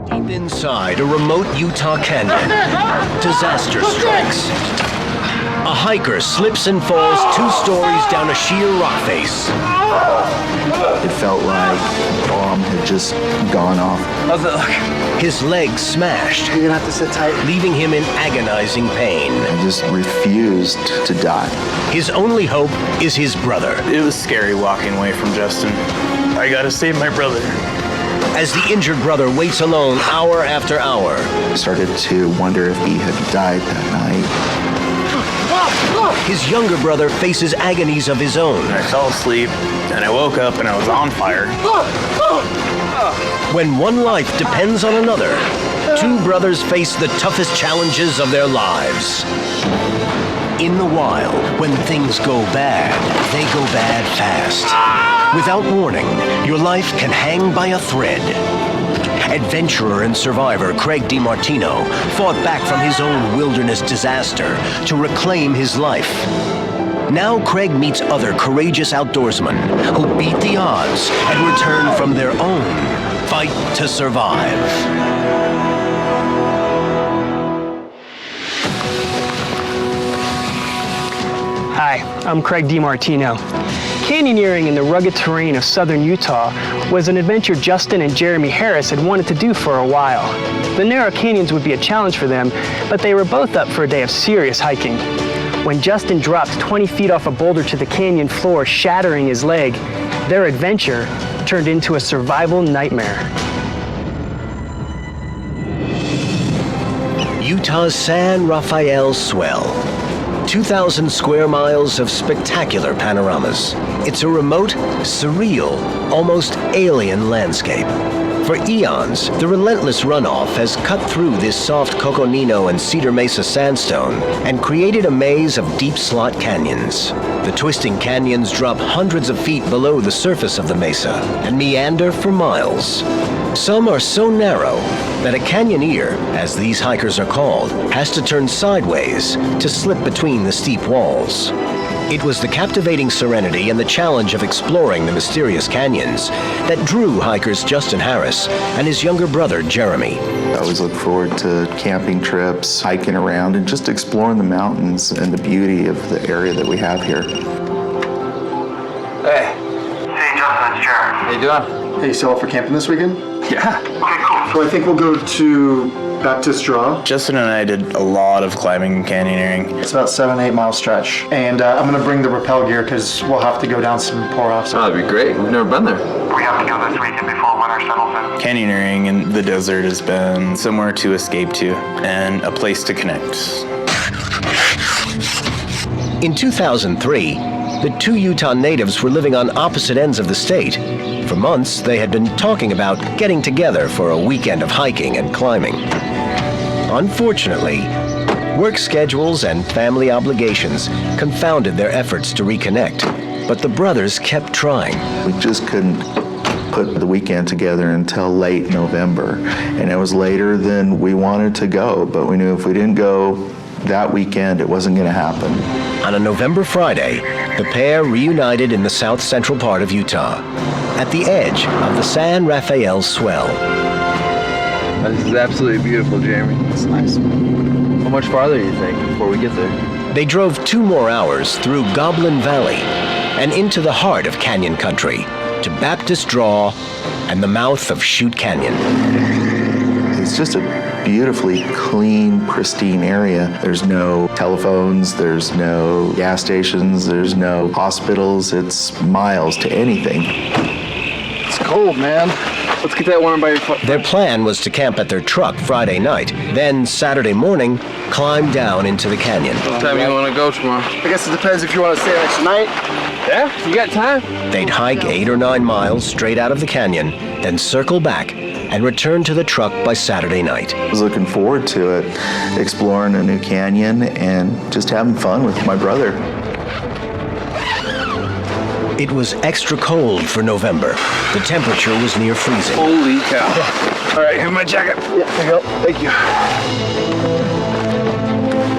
Deep inside a remote Utah canyon, disaster strikes. A hiker slips and falls 2 stories down a sheer rock face. It felt like a bomb had just gone off. How's it look? His legs smashed, You're gonna have to sit tight. leaving him in agonizing pain. I just refused to die. His only hope is his brother. It was scary walking away from Justin. I gotta save my brother. As the injured brother waits alone hour after hour, I started to wonder if he had died that night. his younger brother faces agonies of his own. I fell asleep, and I woke up and I was on fire. When one life depends on another, 2 brothers face the toughest challenges of their lives. In the wild, when things go bad, they go bad fast. Without warning, your life can hang by a thread. Adventurer and survivor Craig DiMartino fought back from his own wilderness disaster to reclaim his life. Now Craig meets other courageous outdoorsmen who beat the odds and return from their own fight to survive. Hi, I'm Craig DiMartino. Canyoneering in the rugged terrain of southern Utah was an adventure Justin and Jeremy Harris had wanted to do for a while. The narrow canyons would be a challenge for them, but they were both up for a day of serious hiking. When Justin dropped 20 feet off a boulder to the canyon floor, shattering his leg, their adventure turned into a survival nightmare. Utah's San Rafael Swell. 2,000 square miles of spectacular panoramas. It's a remote, surreal, almost alien landscape. For eons, the relentless runoff has cut through this soft Coconino and Cedar Mesa sandstone and created a maze of deep slot canyons. The twisting canyons drop hundreds of feet below the surface of the mesa and meander for miles. Some are so narrow that a canyoneer, as these hikers are called, has to turn sideways to slip between the steep walls. It was the captivating serenity and the challenge of exploring the mysterious canyons that drew hikers Justin Harris and his younger brother Jeremy. I always look forward to camping trips, hiking around, and just exploring the mountains and the beauty of the area that we have here. Hey. Hey, Justin, it's Jared. How you doing? Hey, so up for camping this weekend? Yeah. Okay, cool. So I think we'll go to Baptist Draw. Justin and I did a lot of climbing and canyoneering. It's about 7-8 mile stretch. And I'm gonna bring the rappel gear because we'll have to go down some pour-offs. Oh, that'd be great. We've never been there. We have to go this weekend before winter settles in. Canyoneering in the desert has been somewhere to escape to and a place to connect. In 2003, the 2 Utah natives were living on opposite ends of the state. For months, they had been talking about getting together for a weekend of hiking and climbing. Unfortunately, work schedules and family obligations confounded their efforts to reconnect, but the brothers kept trying. We just couldn't put the weekend together until late November, and it was later than we wanted to go, but we knew if we didn't go that weekend, it wasn't going to happen. On a November Friday, the pair reunited in the south central part of Utah, at the edge of the San Rafael Swell. This is absolutely beautiful, Jeremy. It's nice. How much farther do you think before we get there? They drove 2 more hours through Goblin Valley and into the heart of canyon country to Baptist Draw and the mouth of Chute Canyon. It's just a beautifully clean, pristine area. There's no telephones, there's no gas stations, there's no hospitals. It's miles to anything. It's cold, man. Let's get that warm by your foot. Their plan was to camp at their truck Friday night, then Saturday morning, climb down into the canyon. What time you want to go tomorrow? I guess it depends if you want to stay next night. Yeah, you got time? They'd hike 8 or 9 miles straight out of the canyon, then circle back and return to the truck by Saturday night. I was looking forward to it, exploring a new canyon and just having fun with my brother. It was extra cold for November. The temperature was near freezing. Holy cow. All right, here's my jacket. Yeah, there you go. Thank you.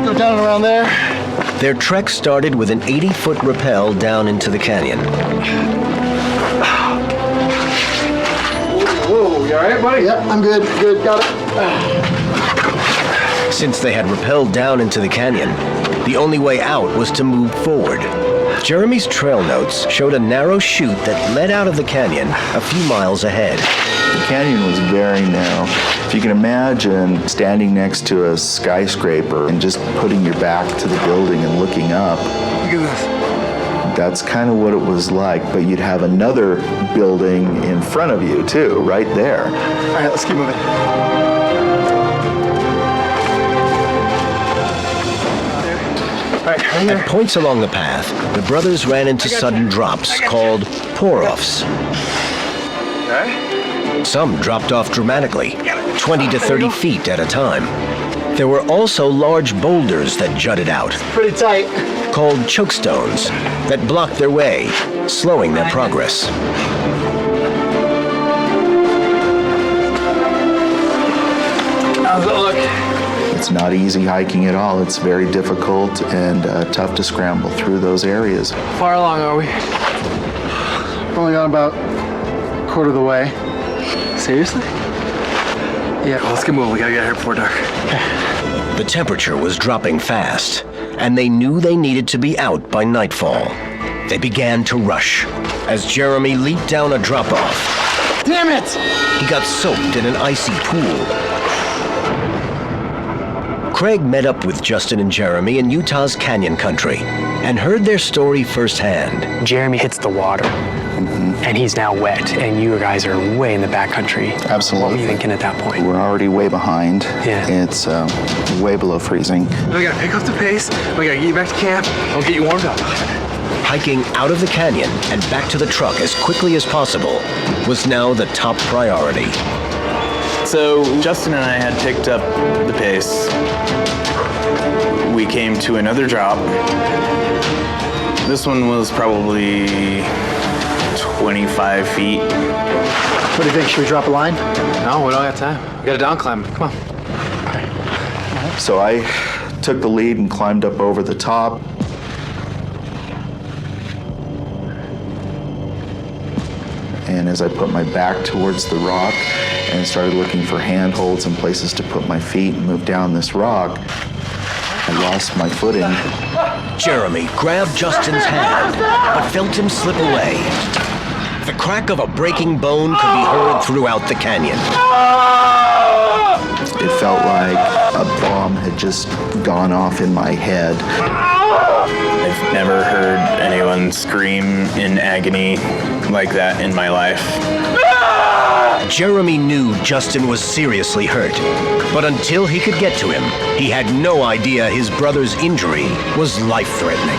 Go down and around there. Their trek started with an 80-foot rappel down into the canyon. right, buddy? Yep, I'm good. Good, got it. Since they had rappelled down into the canyon, the only way out was to move forward. Jeremy's trail notes showed a narrow chute that led out of the canyon a few miles ahead. The canyon was very narrow. If you can imagine standing next to a skyscraper and just putting your back to the building and looking up, Look at this. that's kind of what it was like, but you'd have another building in front of you too, right there. All right, let's keep moving. At points along the path, the brothers ran into sudden drops called pour-offs. Some dropped off dramatically, 20 to 30 feet at a time. There were also large boulders that jutted out, Pretty tight. called chokestones, that blocked their way, slowing their progress. How's it look? It's not easy hiking at all. It's very difficult and tough to scramble through those areas. Far along are we? Only got about a quarter of the way. Seriously? Yeah. Well, let's get moving. We gotta get here before dark. The temperature was dropping fast, and they knew they needed to be out by nightfall. They began to rush as Jeremy leaped down a drop-off. Damn it! He got soaked in an icy pool. Craig met up with Justin and Jeremy in Utah's canyon country and heard their story firsthand. Jeremy hits the water, and he's now wet, and you guys are way in the backcountry. Absolutely. What were you thinking at that point? We're already way behind. Yeah. It's way below freezing. We gotta pick up the pace. We gotta get you back to camp. We'll get you warmed up. Hiking out of the canyon and back to the truck as quickly as possible was now the top priority. So Justin and I had picked up the pace. We came to another drop. This one was probably 25 feet. What do you think? Should we drop a line? No, we don't have time. We gotta down climb. Come on. So I took the lead and climbed up over the top. And as I put my back towards the rock and started looking for handholds and places to put my feet and move down this rock, I lost my footing. Jeremy grabbed Justin's hand, but felt him slip away. The crack of a breaking bone could be heard throughout the canyon. It felt like a bomb had just gone off in my head. I've never heard anyone scream in agony like that in my life. Jeremy knew Justin was seriously hurt, but until he could get to him, he had no idea his brother's injury was life-threatening.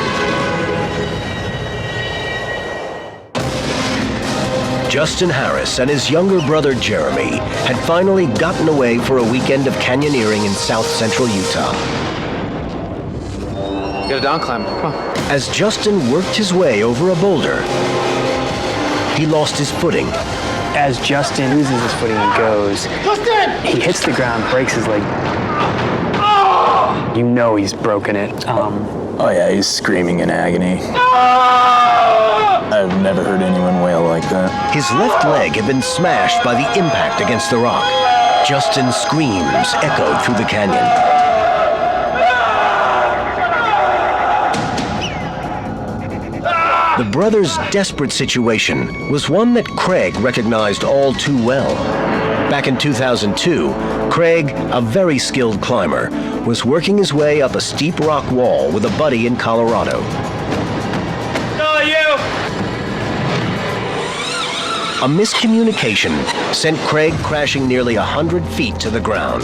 Justin Harris and his younger brother Jeremy had finally gotten away for a weekend of canyoneering in south-central Utah. We gotta down climb. Come on. As Justin worked his way over a boulder, he lost his footing. As Justin loses his footing and goes, he hits the ground, breaks his leg. You know he's broken it. Oh yeah, he's screaming in agony. I've never heard anyone wail like that. His left leg had been smashed by the impact against the rock. Justin's screams echoed through the canyon. The brothers' desperate situation was one that Craig recognized all too well. Back in 2002, Craig, a very skilled climber, was working his way up a steep rock wall with a buddy in Colorado. A miscommunication sent Craig crashing nearly 100 feet to the ground.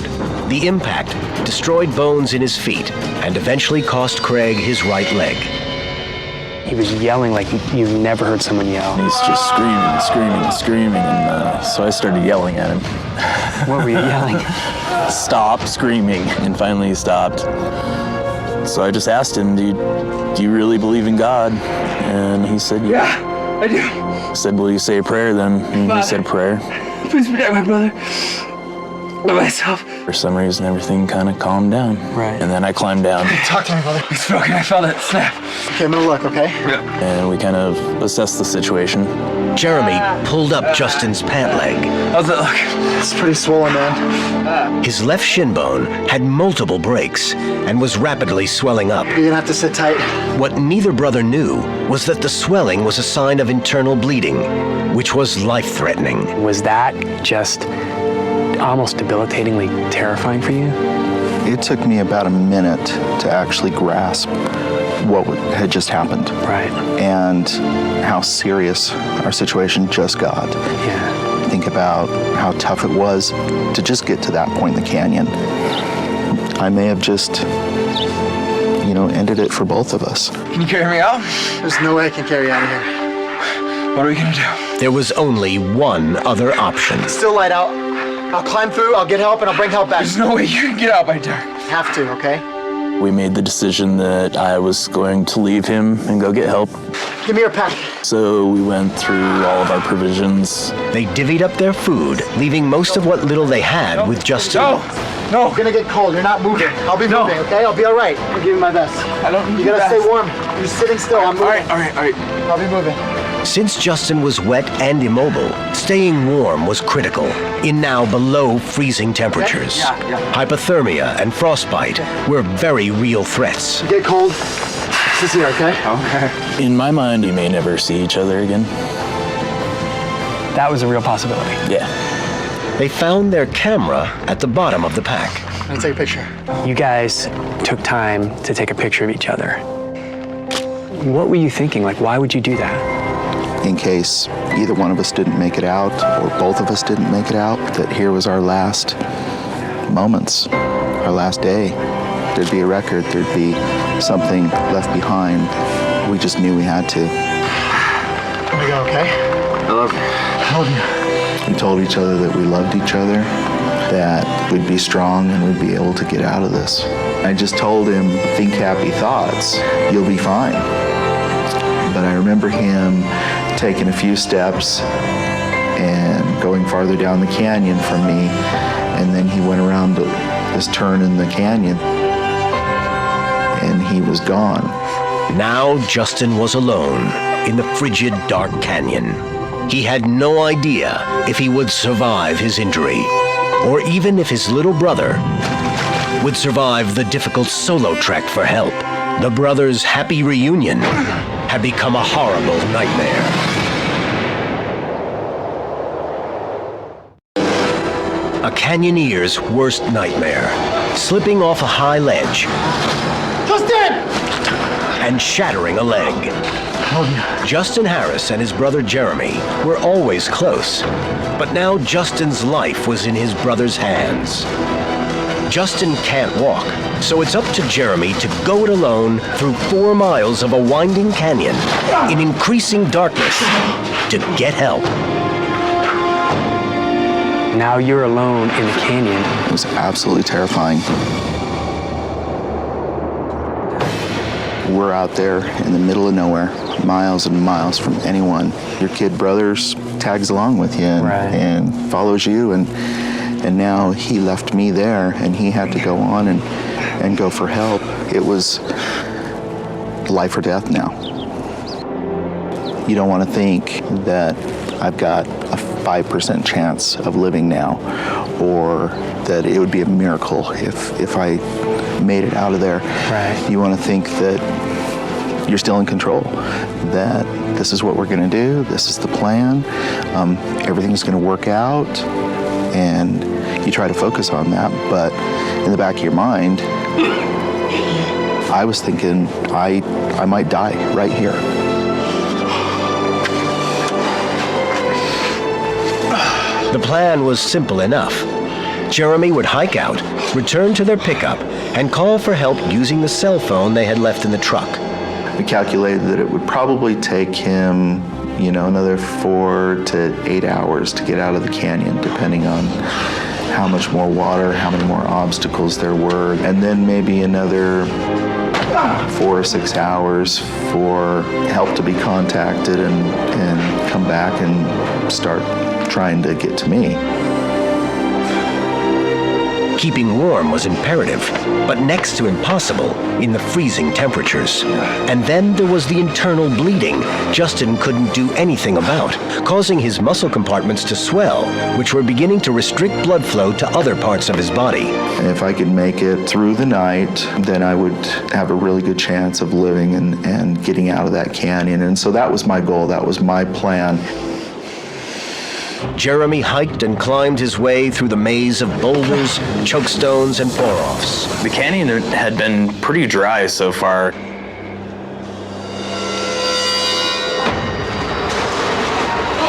The impact destroyed bones in his feet and eventually cost Craig his right leg. He was yelling like you've never heard someone yell. He's just screaming, and so I started yelling at him. What were you yelling? Stop screaming, and finally he stopped. So I just asked him, do you really believe in God? And he said, yeah, I do. I said, will you say a prayer then? And he said a prayer. Please protect my brother. myself. For some reason, everything kind of calmed down. Right. And then I climbed down, Talk to me, brother. It's broken. I felt it snap. Okay, I'm gonna look, okay? and we kind of assessed the situation. Jeremy pulled up Justin's pant leg. How's it look? It's pretty swollen, man. His left shin bone had multiple breaks and was rapidly swelling up. You're gonna have to sit tight. What neither brother knew was that the swelling was a sign of internal bleeding, which was life-threatening. Was that just almost debilitatingly terrifying for you? It took me about a minute to actually grasp what had just happened Right. and how serious our situation just got. Yeah. Think about how tough it was to just get to that point in the canyon. I may have just, ended it for both of us. Can you carry me out? There's no way I can carry you out of here. What are we gonna do? There was only one other option. Still light out. I'll climb through, I'll get help, and I'll bring help back. There's no way you can get out by dark. Have to, okay? We made the decision that I was going to leave him and go get help. Give me your pack. So we went through all of our provisions. They divvied up their food, leaving most of what little they had with Justin. No. You're gonna get cold, you're not moving. I'll be moving, okay? I'll be all right. I'm giving my best. I don't need You gotta your stay vest. warm. You're sitting still, I'm moving. All right. I'll be moving. Since Justin was wet and immobile, staying warm was critical in now below freezing temperatures. Yeah. Hypothermia and frostbite were very real threats. You get cold, this is here, okay? Okay. In my mind, we may never see each other again. That was a real possibility. Yeah. They found their camera at the bottom of the pack. I'm gonna take a picture. You guys took time to take a picture of each other. What were you thinking? Like, why would you do that? In case either one of us didn't make it out or both of us didn't make it out, that here was our last moments, our last day. There'd be a record, there'd be something left behind. We just knew we had to. Here we go, okay? I love you. I love you. We told each other that we loved each other, that we'd be strong and we'd be able to get out of this. I just told him, think happy thoughts, you'll be fine. But I remember him taking a few steps and going farther down the canyon from me, and then he went around this turn in the canyon, and he was gone. Now Justin was alone in the frigid, dark canyon. He had no idea if he would survive his injury, or even if his little brother would survive the difficult solo trek for help. The brothers' happy reunion had become a horrible nightmare. A canyoneer's worst nightmare, slipping off a high ledge Justin! and shattering a leg. Justin Harris and his brother Jeremy were always close, but now Justin's life was in his brother's hands. Justin can't walk, so it's up to Jeremy to go it alone through 4 miles of a winding canyon in increasing darkness to get help. Now you're alone in the canyon. It was absolutely terrifying. We're out there in the middle of nowhere, miles and miles from anyone. Your kid brothers tags along with you and follows you, and now he left me there, and he had to go on and go for help. It was life or death now. You don't want to think that I've got a 5% chance of living now, or that it would be a miracle if I made it out of there. Right. You want to think that you're still in control, that this is what we're going to do, this is the plan, everything's going to work out, and you try to focus on that, but in the back of your mind, I was thinking I might die right here. The plan was simple enough. Jeremy would hike out, return to their pickup, and call for help using the cell phone they had left in the truck. We calculated that it would probably take him, another 4 to 8 hours to get out of the canyon, depending on how much more water, how many more obstacles there were, and then maybe another 4 or 6 hours for help to be contacted and come back and start trying to get to me. Keeping warm was imperative, but next to impossible in the freezing temperatures. And then there was the internal bleeding Justin couldn't do anything about, causing his muscle compartments to swell, which were beginning to restrict blood flow to other parts of his body. And if I could make it through the night, then I would have a really good chance of living and getting out of that canyon. And so that was my goal, that was my plan. Jeremy hiked and climbed his way through the maze of boulders, chokestones, and pour-offs. The canyon had been pretty dry so far.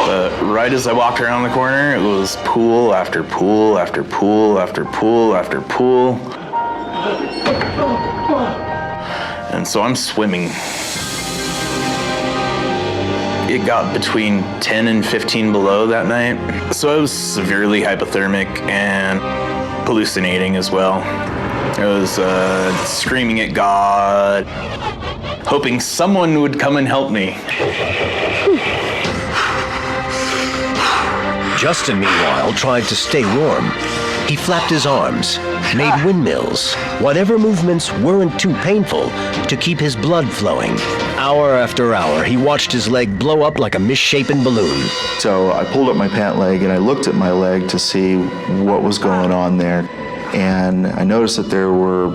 But right as I walked around the corner, it was pool after pool after pool after pool after pool. And so I'm swimming. It got between 10 and 15 below that night. So I was severely hypothermic and hallucinating as well. I was screaming at God, hoping someone would come and help me. Justin, meanwhile, tried to stay warm. He flapped his arms, made windmills, whatever movements weren't too painful to keep his blood flowing. Hour after hour, he watched his leg blow up like a misshapen balloon. So I pulled up my pant leg and I looked at my leg to see what was going on there. And I noticed that there were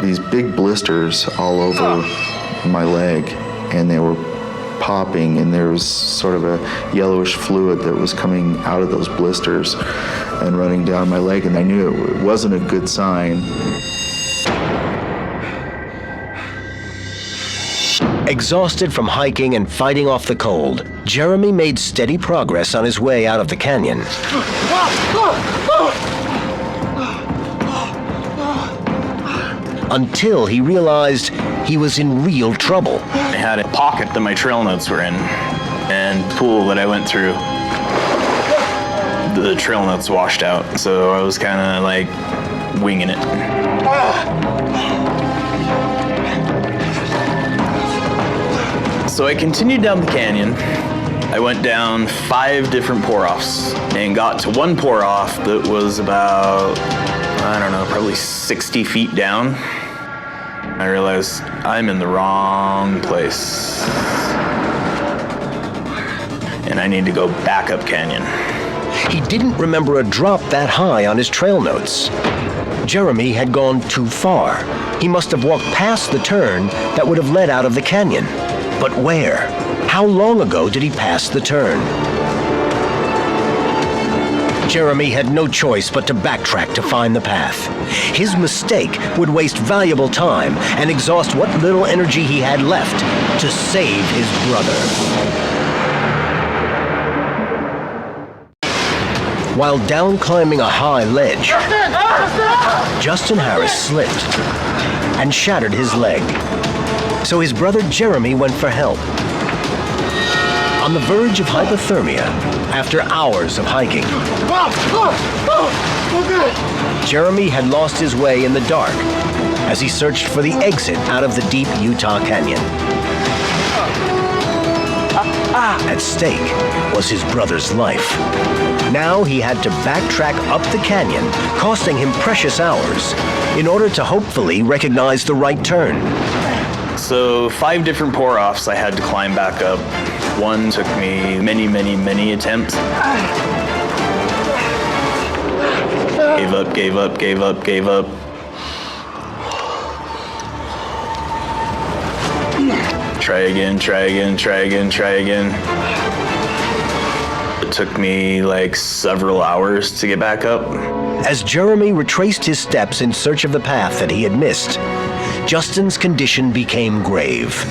these big blisters all over my leg, and they were popping, and there was sort of a yellowish fluid that was coming out of those blisters and running down my leg, and I knew it wasn't a good sign. Exhausted from hiking and fighting off the cold, Jeremy made steady progress on his way out of the canyon. Until he realized he was in real trouble. I had a pocket that my trail notes were in, and the pool that I went through, the trail notes washed out, so I was kind of like winging it. So I continued down the canyon. I went down 5 different pour-offs and got to one pour-off that was about, I don't know, probably 60 feet down. I realized I'm in the wrong place. And I need to go back up canyon. He didn't remember a drop that high on his trail notes. Jeremy had gone too far. He must have walked past the turn that would have led out of the canyon. But where? How long ago did he pass the turn? Jeremy had no choice but to backtrack to find the path. His mistake would waste valuable time and exhaust what little energy he had left to save his brother. While down climbing a high ledge, Justin Harris slipped and shattered his leg. So his brother Jeremy went for help. On the verge of hypothermia, after hours of hiking, Jeremy had lost his way in the dark as he searched for the exit out of the deep Utah Canyon. At stake was his brother's life. Now he had to backtrack up the canyon, costing him precious hours, in order to hopefully recognize the right turn. So 5 different pour-offs I had to climb back up. One took me many attempts. Gave up. Try again. It took me like several hours to get back up. As Jeremy retraced his steps in search of the path that he had missed, Justin's condition became grave.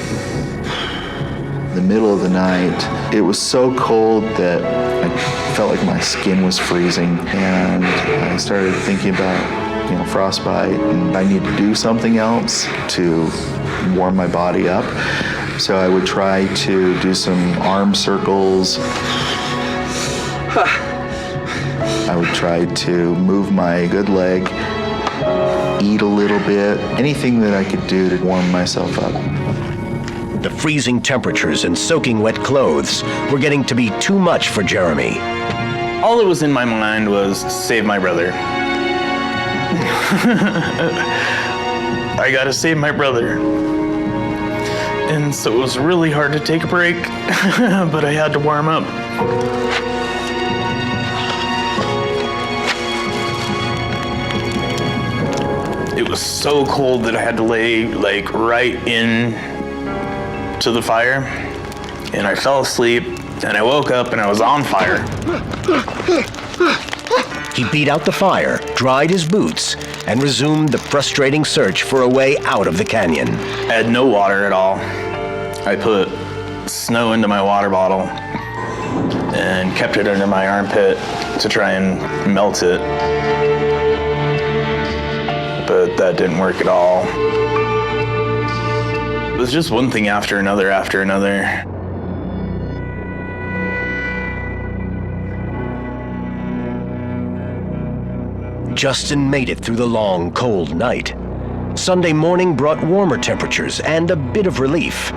In the middle of the night, it was so cold that I felt like my skin was freezing, and I started thinking about, frostbite, and I need to do something else to warm my body up. So I would try to do some arm circles. I would try to move my good leg, eat a little bit, anything that I could do to warm myself up. The freezing temperatures and soaking wet clothes were getting to be too much for Jeremy. All that was in my mind was save my brother. I gotta save my brother. And so it was really hard to take a break, but I had to warm up. It was so cold that I had to lay like right in to the fire, and I fell asleep, and I woke up and I was on fire. He beat out the fire, dried his boots, and resumed the frustrating search for a way out of the canyon. I had no water at all. I put snow into my water bottle and kept it under my armpit to try and melt it. But that didn't work at all. It was just one thing after another after another. Justin made it through the long, cold night. Sunday morning brought warmer temperatures and a bit of relief.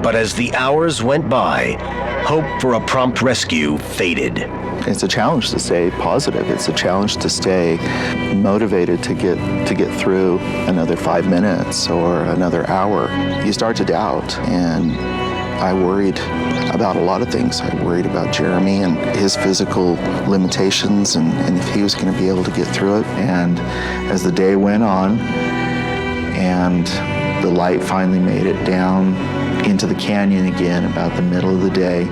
But as the hours went by, hope for a prompt rescue faded. It's a challenge to stay positive. It's a challenge to stay motivated to get through another 5 minutes or another hour. You start to doubt, and I worried about a lot of things. I worried about Jeremy and his physical limitations and if he was going to be able to get through it. And as the day went on and the light finally made it down into the canyon again about the middle of the day,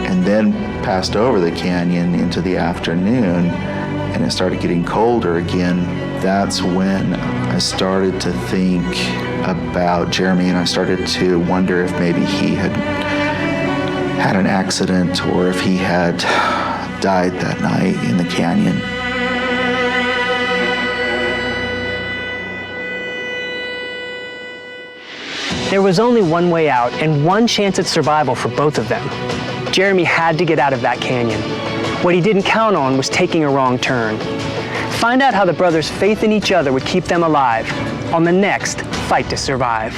and then passed over the canyon into the afternoon, and it started getting colder again, that's when I started to think about Jeremy, and I started to wonder if maybe he had had an accident or if he had died that night in the canyon. There was only one way out and one chance at survival for both of them. Jeremy had to get out of that canyon. What he didn't count on was taking a wrong turn. Find out how the brothers' faith in each other would keep them alive on the next Fight to Survive.